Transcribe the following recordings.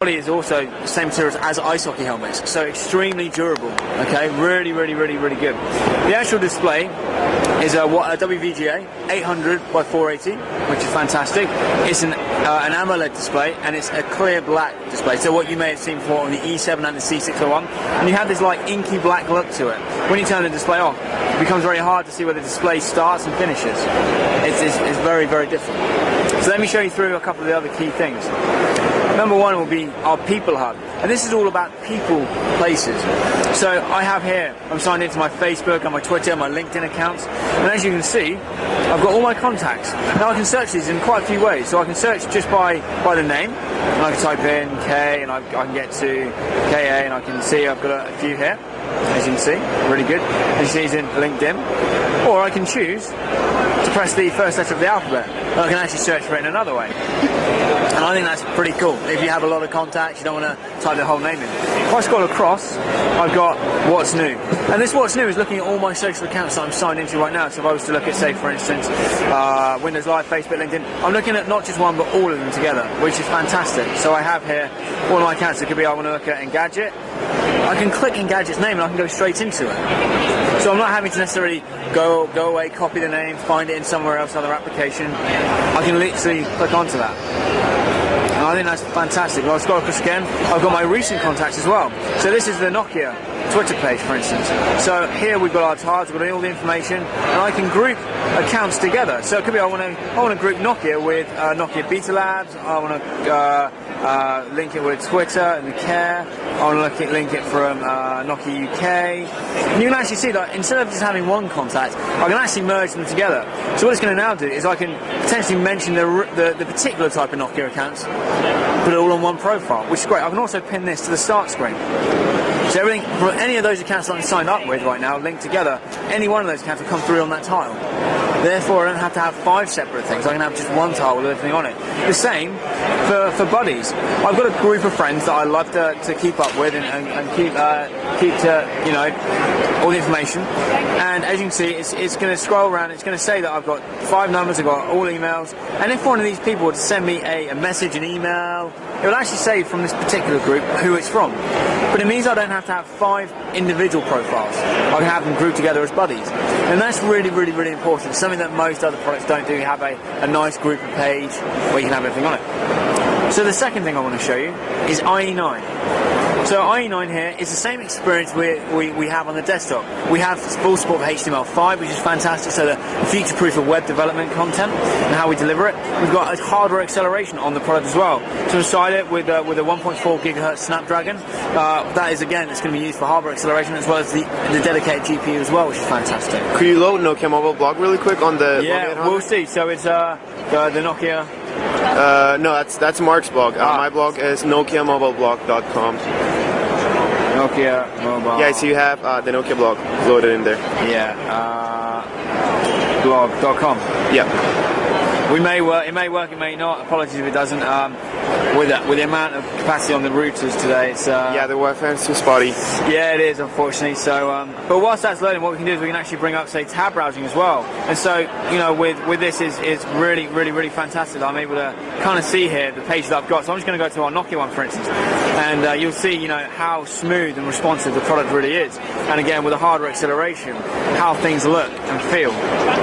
body is also the same materials as ice hockey helmets, so extremely durable. Okay, really good. The actual display is a WVGA 800 by 480, which is fantastic. It's an AMOLED display, and it's a clear black display. So what you may have seen before on the E7 and the C601, and you have this like inky black look to it. When you turn the display off, it becomes very hard to see where the display starts and finishes. It's very different. So let me show you through a couple of the other key things. Number one will be our People Hub, and this is all about people, places. So I have here, I'm signed into my Facebook and my Twitter and my LinkedIn accounts, and as you can see, I've got all my contacts. Now I can search these in quite a few ways. So I can search just by the name, and I can type in K, and I can get to KA, and I can see I've got a few here, as you can see, really good. As you see, it's in LinkedIn. Or I can choose to press the first letter of the alphabet, and I can actually search for it in another way. And I think that's pretty cool. If you have a lot of contacts, you don't want to type the whole name in. If I scroll across, I've got What's New. And this What's New is looking at all my social accounts that I'm signed into right now. So if I was to look at, say, for instance, Windows Live, Facebook, LinkedIn, I'm looking at not just one, but all of them together, which is fantastic. So I have here all of my accounts. It could be I want to look at Engadget. I can click Engadget's name and I can go straight into it. So I'm not having to necessarily go away, copy the name, find it in somewhere else, another application. I can literally click onto that. And I think that's fantastic. Well, I'll scroll across again. I've got my recent contacts as well. So this is the Nokia Twitter page, for instance. So here we've got our tags, we've got all the information, and I can group accounts together. So it could be I want to group Nokia with Nokia Beta Labs. I want to link it with Twitter and the Care. I want to link it from Nokia UK. And you can actually see that instead of just having one contact, I can actually merge them together. So what it's going to now do is I can potentially mention the particular type of Nokia accounts, put it all on one profile, which is great. I can also pin this to the start screen. So everything from any of those accounts that I'm signed up with right now, linked together, any one of those accounts will come through on that tile. Therefore, I don't have to have 5 separate things. I can have just one tile with everything on it. The same for buddies. I've got a group of friends that I love to keep up with and keep to, you know, all the information. And as you can see, it's going to scroll around. It's going to say that I've got 5 numbers. I've got all emails. And if one of these people were to send me a message, an email, it will actually say from this particular group who it's from. But it means I don't have to have 5 individual profiles. I can have them grouped together as buddies. And that's really important. Something that most other products don't do. You have a nice group of page where you can have everything on it. So the second thing I want to show you is IE9. So IE9 here is the same experience we have on the desktop. We have full support for HTML5, which is fantastic, so the future-proof of web development content and how we deliver it. We've got a hardware acceleration on the product as well. So inside it with a 1.4 gigahertz Snapdragon, that is, again, it's going to be used for hardware acceleration as well as the dedicated GPU as well, which is fantastic. Could you load Nokia Mobile Blog really quick on the... Yeah, we'll see. So it's the Nokia... no, that's Mark's blog. My blog is nokiamobileblog.com. Nokia Mobile. Yeah, so you have the Nokia blog loaded in there. Yeah, blog.com. Yeah. It may work, it may not. Apologies if it doesn't. With the amount of capacity on the routers today, it's yeah, the Wi-Fi is too spotty. Yeah, it is, unfortunately. So, but whilst that's loading, what we can do is we can actually bring up, say, tab browsing as well. And so, you know, with this is really fantastic. I'm able to kind of see here the page that I've got. So I'm just going to go to our Nokia one, for instance, and you'll see, you know, how smooth and responsive the product really is. And again, with the hardware acceleration, how things look and feel.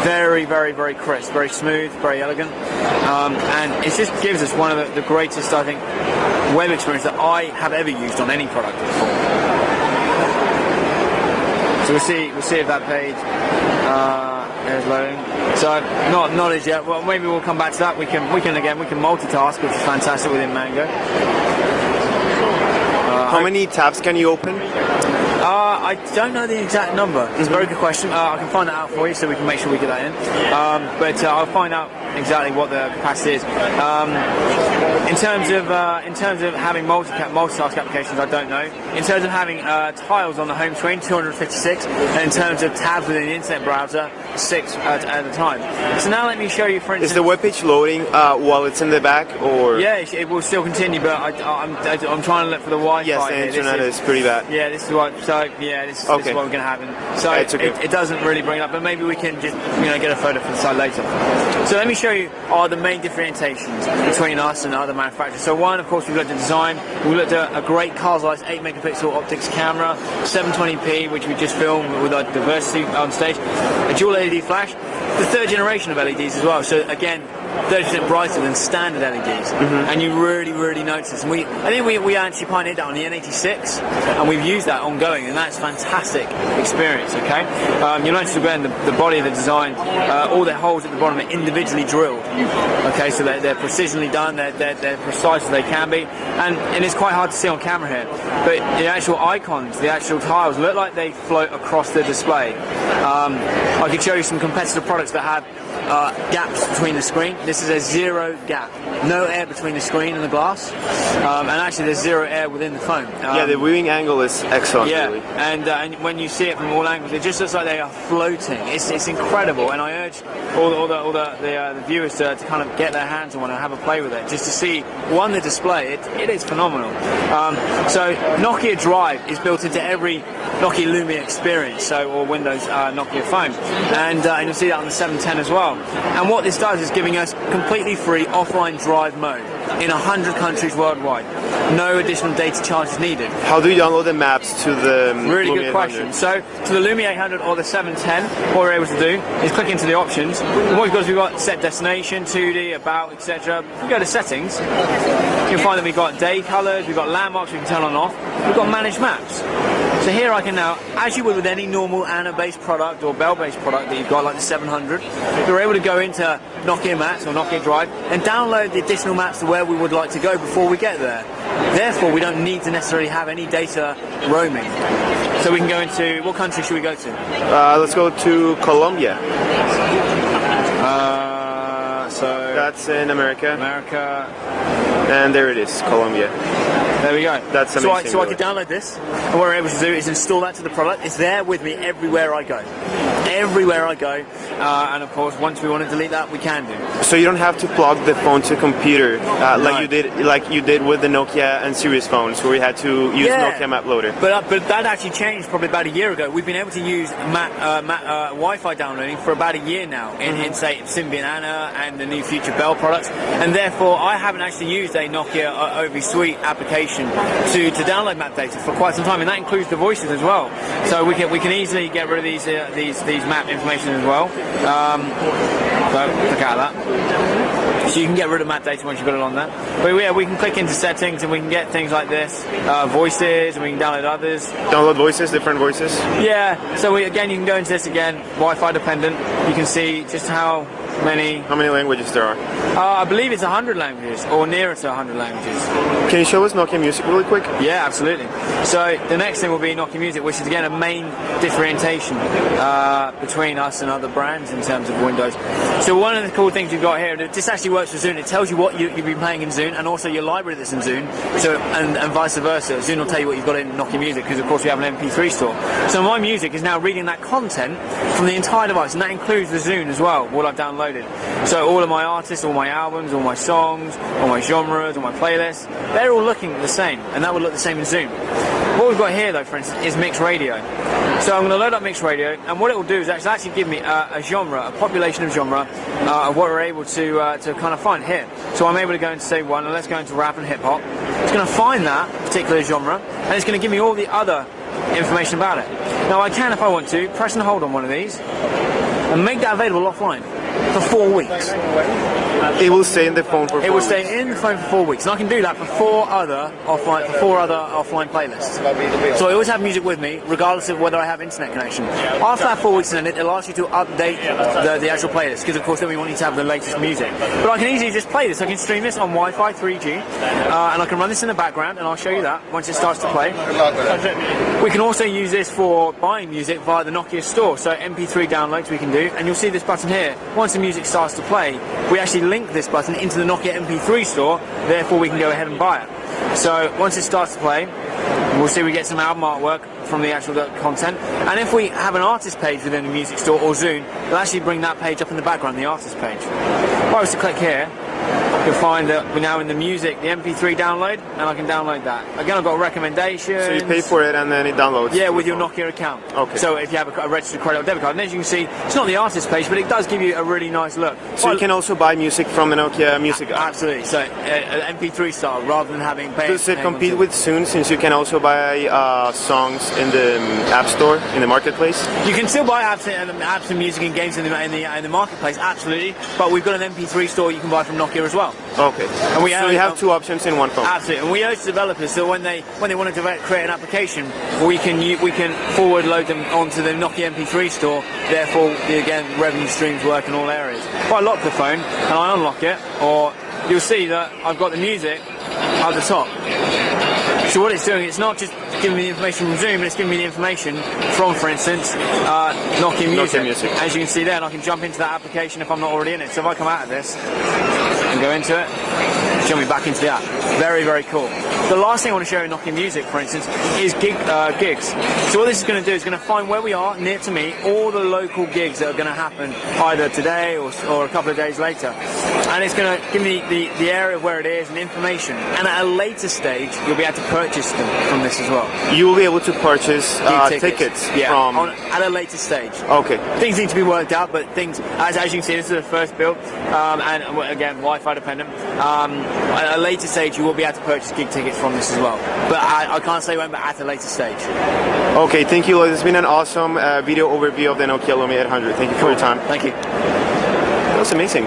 Very crisp, very smooth, very elegant. And it just gives us one of the greatest, I think, web experience that I have ever used on any product before. So we'll see if that page is loading. So not as yet. Well, maybe we'll come back to that. We can multitask, which is fantastic within Mango. How many tabs can you open? I don't know the exact number. It's a very good question. I can find that out for you, so we can make sure we get that in. But I'll find out exactly what the capacity is. In terms of having multitask applications, I don't know. In terms of having tiles on the home screen, 256, and in terms of tabs within the internet browser, 6 at a time. So now let me show you, for instance. Is the web page loading while it's in the back, or? Yeah, it will still continue, but I'm trying to look for the Wi-Fi. Yes, the internet is pretty bad. Yeah, this is what. So yeah, this is what we're going to happen. So it doesn't really bring it up, but maybe we can just get a photo for the site later. So let me show you the main differentiations between us and other manufacturers. So one, of course, we've looked at design. We looked at a great Carl's Eyes 8 megapixel optics camera, 720p, which we just filmed with our diversity on stage, a dual LED flash, the third generation of LEDs as well. So again, 30% brighter than standard LEDs, and you really notice. And I think we actually pioneered that on the N86, and we've used that ongoing, and that's a fantastic experience. Okay, you'll notice again the body of the design, all the holes at the bottom are individually drilled. Okay, so they're precisionally done, they're precise as they can be, and it's quite hard to see on camera here. But the actual icons, the actual tiles, look like they float across the display. I could show you some competitive products that have gaps between the screen. This is a zero gap, no air between the screen and the glass, and actually there's zero air within the phone. Yeah, the viewing angle is excellent. Yeah, really. and when you see it from all angles, it just looks like they are floating. It's incredible, and I urge all the viewers to kind of get their hands on one and have a play with it, just to see the display. It is phenomenal. So Nokia Drive is built into every Nokia Lumia experience, or Windows Nokia phone, and you'll see that on the 710 as well. And what this does is giving us completely free offline drive mode in 100 countries worldwide. No additional data charges needed. How do you download the maps to the Really Lumia good question. 800? So to the Lumia 800 or the 710, what we're able to do is click into the options. And what we've got is we've got set destination, 2D, about, etc. If we go to settings, you'll find that we've got day colors, we've got landmarks we can turn on and off, we've got manage maps. So here I can now, as you would with any normal Anna-based product or Bell-based product that you've got, like the 700, you're able to go into Nokia Maps or Nokia Drive and download the additional maps to where we would like to go before we get there. Therefore, we don't need to necessarily have any data roaming. So we can go into, what country should we go to? Let's go to Colombia. So That's in America. America. And there it is, Colombia. There we go. That's amazing. So I could download this, and what we're able to do is install that to the product. It's there with me everywhere I go. Everywhere I go. And of course, once we want to delete that, we can do. So you don't have to plug the phone to computer like you did with the Nokia and Series phones, where we had to use Nokia Map Loader. But that actually changed probably about a year ago. We've been able to use Wi-Fi downloading for about a year now in say Symbian Anna and the new future Bell products, and therefore I haven't actually used a Nokia OV Suite application to download map data for quite some time, and that includes the voices as well. So we can easily get rid of these map information as well. So look at that. So you can get rid of map data once you've got it on there. But yeah, we can click into settings and we can get things like this, voices, and we can download others. Download voices, different voices? Yeah, so again, you can go into this again, Wi-Fi dependent. You can see just how many languages there are. I believe it's 100 languages, or nearer to 100 languages. Can you show us Nokia Music really quick? Yeah, absolutely. So the next thing will be Nokia Music, which is again a main differentiation between us and other brands in terms of Windows. So one of the cool things you've got here, this actually works with Zune. It tells you what you've been playing in Zune, and also your library that's in Zune, so, and vice versa. Zune will tell you what you've got in Nokia Music, because of course we have an MP3 store. So my music is now reading that content from the entire device, and that includes the Zune as well, what I've downloaded. So all of my artists, all my albums, all my songs, all my genres, all my playlists, they're all looking the same, and that would look the same in Zune. What we've got here though, for instance, is mixed radio. So I'm going to load up mixed radio, and what it will do is actually give me a genre, a population of genre of what we're able to kind of find here. So I'm able to go into say one, and let's go into rap and hip hop. It's going to find that particular genre, and it's going to give me all the other information about it. Now I can, if I want to, press and hold on one of these and make that available offline for 4 weeks. It will stay in the phone for 4 weeks. It will stay in the phone for 4 weeks, and I can do that for four other offline playlists. So I always have music with me, regardless of whether I have internet connection. After that 4 weeks, it allows you to update the actual playlist, because of course then we want you to have the latest music. But I can easily just play this. I can stream this on Wi-Fi 3G, and I can run this in the background, and I'll show you that once it starts to play. We can also use this for buying music via the Nokia store. So MP3 downloads we can do, and you'll see this button here. Once the music starts to play, we actually link this button into the Nokia MP3 store, therefore we can go ahead and buy it. So once it starts to play, we'll see we get some album artwork from the actual content, and if we have an artist page within the music store or Zune, it'll actually bring that page up in the background, the artist page. If I was to click here, you'll find that we're now in the music, the MP3 download, and I can download that. Again, I've got recommendations. So you pay for it and then it downloads? Yeah, with your Nokia account. Okay. So if you have a registered credit or debit card, and as you can see, it's not the artist page, but it does give you a really nice look. So you can also buy music from the Nokia music app? Absolutely. So MP3 style, rather than having pay. Does it compete with Zune, since you can also buy songs in the App Store, in the marketplace? You can still buy apps and music and games in the marketplace, absolutely. But we've got an MP3 store you can buy from Nokia as well. Okay. And so you have two options in one phone. Absolutely. And we urge developers so when they want to create an application, we can forward load them onto the Nokia MP3 store. Therefore, again, revenue streams work in all areas. If I lock the phone and I unlock it, or you'll see that I've got the music at the top. So what it's doing, it's not just giving me the information from Zoom, but it's giving me the information from, for instance, Nokia Music. As you can see there, and I can jump into that application if I'm not already in it. So if I come out of this and go into it, jump me back into the app. Very, very cool. The last thing I want to show in Nokia Music, for instance, is gigs. So what this is going to do is going to find where we are, near to me, all the local gigs that are going to happen either today or a couple of days later. And it's going to give me the area where it is and information. And at a later stage, you'll be able to purchase them from this as well. You will be able to purchase tickets from... at a later stage. Okay. Things need to be worked out, but things, as you can see, this is the first build, and again, Wi-Fi dependent. At a later stage, you will be able to purchase gig tickets from this as well. But I can't say when, but at a later stage. Okay, thank you. It's been an awesome video overview of the Nokia Lumia 800. Thank you for your time. Thank you. That was amazing.